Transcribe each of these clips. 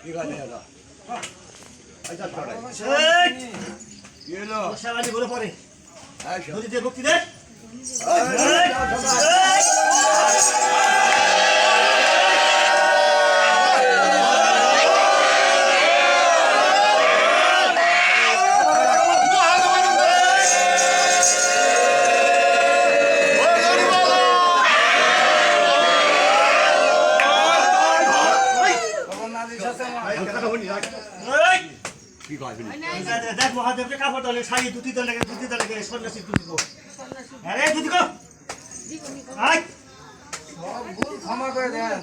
ঠিক আছে দাদা আচ্ছা ছড়াই কি হলো সাবানি বলে পড়ে আচ্ছা যদি দিয়ে ভক্তি দে কি কইবি দেখ মহাদেবকে কাপড় দলে শাড়ি দুটি দলে সন্ন্যাসী দুটি গো আরে দুটি গো আই সব ভুল ক্ষমা করে দেন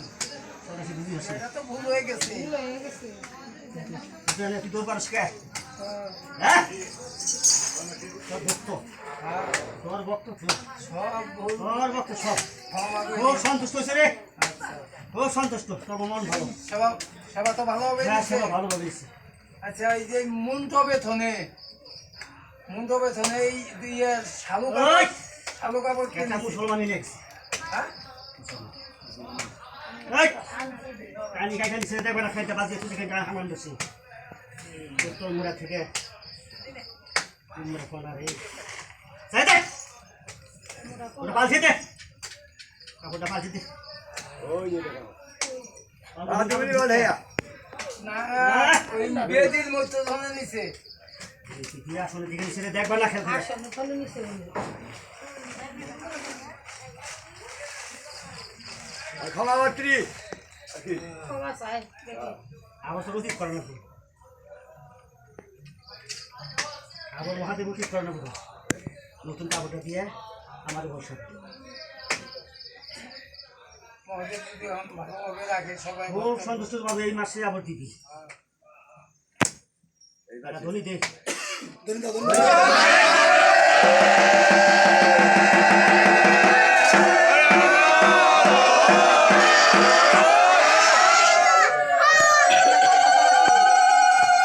সন্ন্যাসী দুটি আছে এটা তো ভুল হয়ে গেছে তুই তোর পারস কে হ্যাঁ তোর ভক্ত সব ভুল তোর ভক্ত সব ক্ষমা করে খুব সন্তুষ্ট হয়েছে রে খুব সন্তুষ্ট তোর মন ভালো সেবা সেবা তো ভালো হবে হ্যাঁ সেবা ভালো ভাবে আচ্ছা এই যে মুন্ড বেথনে এই দিয়ে শালু কাপড় কেটা কিনেছি মুসলমানি নেক্স হ্যাঁ এই কানি খাইখানি ছেড়ে দেখবে না খাইতে বাজে তুই দেখে গা হামান বেশি তোর মুড়া থেকে মুড়া ফোনা রে যাই দে ওটা পালছি দে কাপড়টা পালছি দে ওই যে দেখো আদমি বলে না ওই বেদির মতো ধরে নিছে তুই আসলে দিকে ছেড়ে দেখবে না খেলতে ক্ষমা মাত্রী আবার তো উচিত করে না আবার মহাদেব উচিত করে না নতুন কাপড়টা দিয়ে আমাদের বসে মহাদেব যদি ভালোভাবে রাখে সবাই খুব সন্তুষ্ট পাবে এই মাসে আবার দিবি ধনী দেখ